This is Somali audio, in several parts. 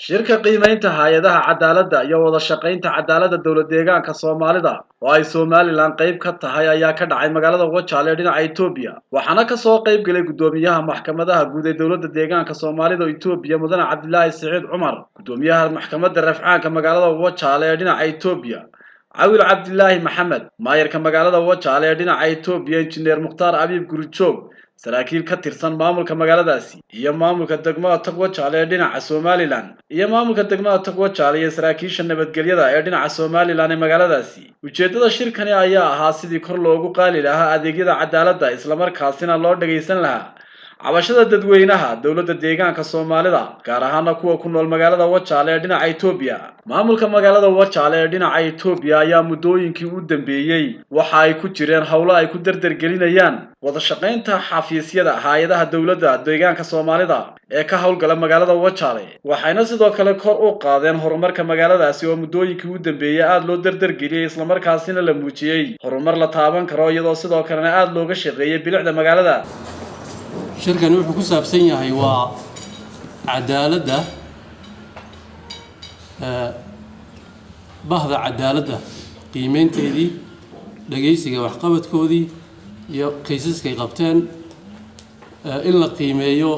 shirka qiimaynta hay'adaha cadaaladda iyo wada shaqaynta cadaaladda dowlad deegaanka Soomaalida oo ay Somaliland qayb ka tahay ayaa ka dhacay magaalada Wajaale ee dhinaca Itoobiya waxaana ka soo qayb galay gudoomiyaha maxkamadaha guud ee dowladda deegaanka Soomaalida oo Itoobiya mudane Cabdilaahi Saciid Cumar gudoomiyaha maxkamadda rafcaanka magaalada Wajaale ee dhinaca Itoobiya Awil Cabdilaahi Maxamed maayarka magaalada Wajaale ee dhinaca Itoobiya injineer Mukhtaar Abiib Gurijoog saraakiil ka tirsan maamulka magaaladaasi iyo maamulka degmada Togwajaale ee dhinaca Somaliland iyo maamulka degmada Togwajaale iyo saraakiisha nabadgelyada ee dhinaca Somaliland ee magaaladaasi ujeedada shirkani ayaa ahaa sidii kor loogu qaali lahaa adeegyada cadaaladda isla markaasina loo dhageysan lahaa cabashada dadweynaha dowladda deegaanka Soomaalida gaar ahaan kuwa ku nool magaalada Wajaale ee dhinaca Itoobiya maamulka magaalada Wajaale ee dhinaca Itoobiya ayaa muddooyinkii u dambeeyay waxa ay ku jireen hawlo ay ku dardargelinayaan wada shaqaynta xafiisyada hay'adaha dowladda deegaanka Soomaalida ee ka hawlgala magaalada Wajaale waxayna sidoo kale kor u qaadeen horumarka magaaladaasi oo muddooyinkii u dambeeyay aad loo dardargeliyay isla markaasina la muujiyay horumar la taaban karo iyadoo sidoo kalena aad looga shaqeeyay bilicda magaalada shirkan wuxuu ku saabsan yahay waa cadaaladda bahda cadaaladda qiimeynteedii dhageysiga waxqabadkoodii iyo qiisaskay qabteen in la qiimeeyo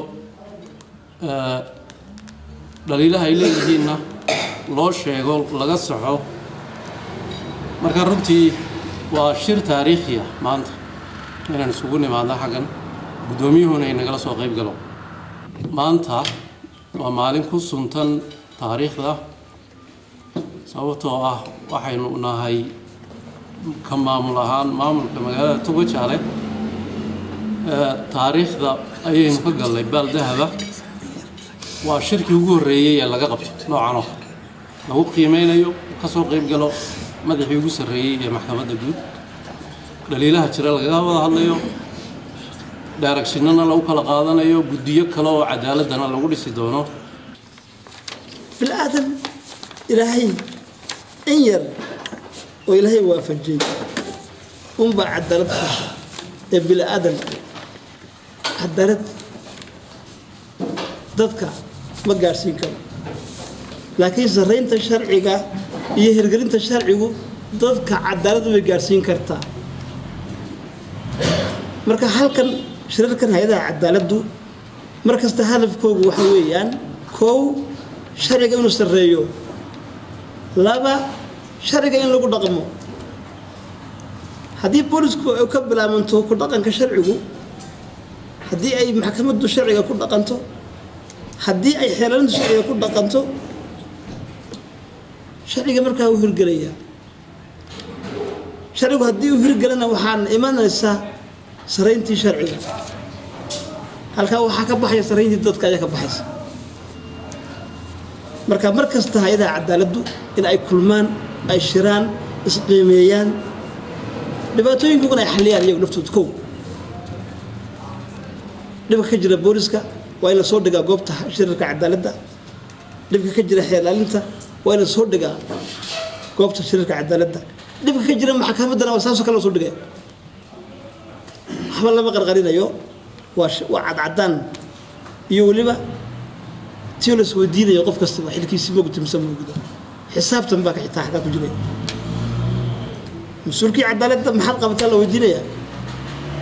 dhaliilaha ay leeyihiinna loo sheego laga saxo marka runtii waa shir taariikhi ah maanta inaan isugu nimaadno xaggan gudoomiyuhuna ay nagala soo qayb galo maanta waa maalin ku suntan taariikhda sababtoo ah waxaynu nahay ka maamul ahaan maamulka magaalada Togwajaale taariikhda ayaynu ka galnay baal dahaba waa shirkii ugu horeeyay ee laga qabto noocan oo lagu qiimeynayo ka soo qayb galo madaxii ugu sareeyay ee maxkamadda guud dhaliilaha jira laga wada hadlayo directionana lagu kala qaadanayo gudiyo kale oo cadaaladana lagu dhisi doono bil aadam ilaahay in yar oo ilaahay waafajay ba cadaalad ee bil aadam cadaalad dadka ma gaarsiin karo laakiin sareynta sharciga iyo hirgelinta sharcigu dadka cadaalad way gaarsiin kartaa marka halkan shirarkan hay'adaha cadaaladdu markasta hadafkoodu waxa weeyaan koow sharciga inuu sareeyo laba sharciga in lagu dhaqmo haddii boolisku ay ka bilaabanto ku dhaqanka sharcigu haddii ay maxkamaddu sharciga ku dhaqanto haddii ay xeeladaha sharciga ku dhaqanto sharciga markaa uu hirgelaya sharcigu haddii uu hirgelana waxaan imanaysaa sareyntii sharciga halkaa waxaa ka baxaya sareyntii dadka ayaa ka baxaysa marka markasta hay'adaha cadaaladdu in ay kulmaan ay shiraan isqiimeeyaan dhibaatooyinkuna ay xalliyaan iyagu naftooda kow dhibka ka jira booliska waa in la soo dhigaa goobta shirarka cadaaladda dhibka ka jira xeelaalinta waa in la soo dhigaa goobta shirarka cadaaladda dhibka ka jira maxkamaddana waa saasoo kale la soo dhigaya waxba lama qarqarinayo waa cadcadaan iyo weliba tii la soo diinayo qof kasta xilkiisii ma gudumsa ma gudo xisaabtan baa ka xitaa xagaa ku jiraya mas-uulkii cadaaladda maxaad qabataa la weydiinaya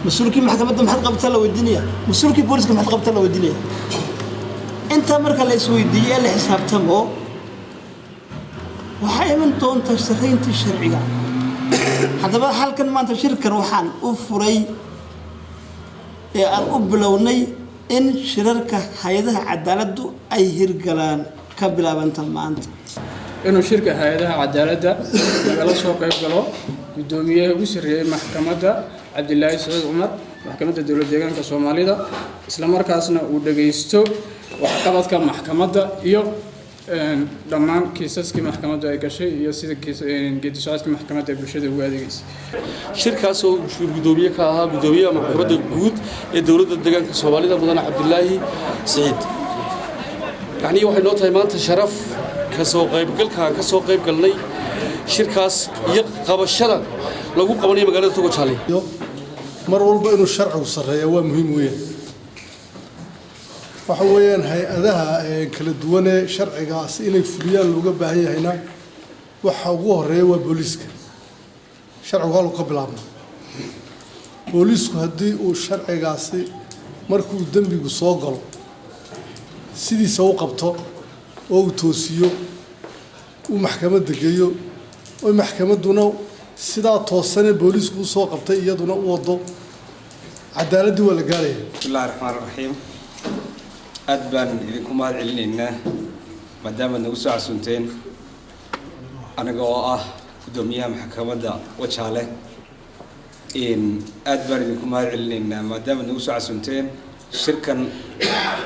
mas-uulkii maxkamadda maxaad qabataa la weydiinaya mas-uulkii booliska maxaad qabataa la weydiinaya intaa marka la isweydiiyo ee la xisaabtamo waxaa iman doonta sareyntii sharciga haddaba halkan maanta shirkan waxaan u furay ee aan u bilownay in shirarka hay'adaha cadaaladdu ay hirgalaan ka bilaabanta maanta inuu shirka hay'adaha cadaaladda lagala soo qayb galo gudoomiyaha ugu sareeyay maxkamadda Cabdilaahi Saciid Cumar maxkamadda dowladda deegaanka Soomaalida isla markaasna uu dhageysto waxqabadka maxkamadda iyo dhammaan kiisaskii maxkamaddu ay gashay iyo sida geedi socodka maxkamadda ay bulshada ugu adeegaysay shirkaas oo gudoomiye ka ahaa gudoomiyaha maxkamadda guud ee dowladda deegaanka Soomaalida mudane Cabdilaahi Saciid yani waxay noo tahay maanta sharaf ka soo qayb galnay shirkaas iyo qabashada lagu qabanayo magaalada Togwajaale mar walba inuu sharcigu sareeyo waa muhiim weyn waxa weeyaan hay-adaha kala duwan ee sharcigaas inay fuliyaan looga baahan yahayna waxa ugu horeeya waa booliiska sharcigu waa lagu ka bilaabna booliisku haddii uu sharcigaasi markuu dembigu soo galo sidiisa u qabto oo uu toosiyo uu maxkamadda geeyo oo maxkamadduna sidaa toosane booliisku usoo qabtay iyaduna u wado cadaaladii waa la gaaraya. bismillahi raxmaani raxiim aad baan idinku mahad celinaynaa maadaama nagu soo casuunteen aniga oo ah gudoomiyaha maxkamadda Wajaale aad baan idinku mahad celinaynaa maadaama nagu soo casuunteen shirkan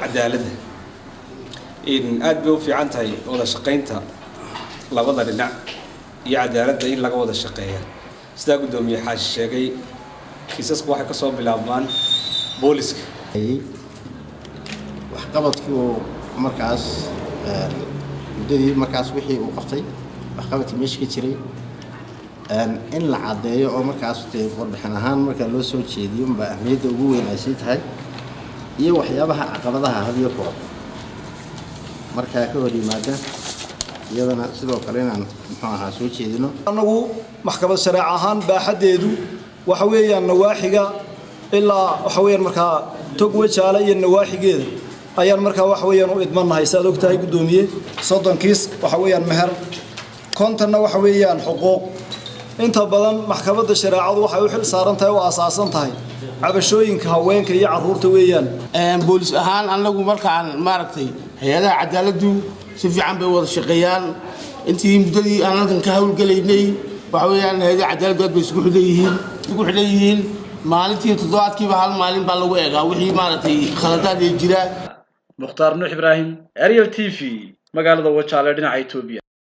cadaaladda aad bay u fiican tahay wada shaqaynta labada dhinac iyo cadaaladda in laga wada shaqeeyo sida gudoomiye xaashi sheegay kiisasku waxay ka soo bilaabmaan booliska waxqabadkii markaas muddadii markaas wixii uu qabtay waxqabadkii meesha ka jiray in la cadeeyo oo markaas warbixin ahaan marka loo soo jeediyo ba ahmiyadda ugu weyn ay sii tahay iyo waxyaabaha caqabadaha hadiyo koob markaa ka hor yimaada iyadana sidoo kale inaan muxuu ahaa soo jeedino anagu maxkamad sharci ahaan baaxadeedu waxa weeyaan nawaaxiga ilaa waxa weeyaan markaa tog Wajaale iyo nawaaxigeeda ayaan markaa wax weeyaan u idmanahay saad ogtahay gudoomiye 30 kiis waxa weeyaan meher kontana waxa weeyaan xuquuq inta badan maxkamadda shariicadu waxay u xil saaran tahay oo asaasan tahay cabashooyinka haweenka iyo carruurta weeyaan boolis ahaan anagu markaan maaragtay hay'adaha cadaaladdu si fiican bay wada shaqeeyaan intii muddadii aan halkan ka hawlgalaynay waxa weeyaan hay'adaha cadaaladdu bay isku xidhan yihiin maalintii toddobaadkiiba hal maalin baa lagu eegaa wixii maaragtay khaladaad ee jira Mukhtaar Nuux Ibraahim Ariel TV magaalada Wajaale dhinaca Itoobiya.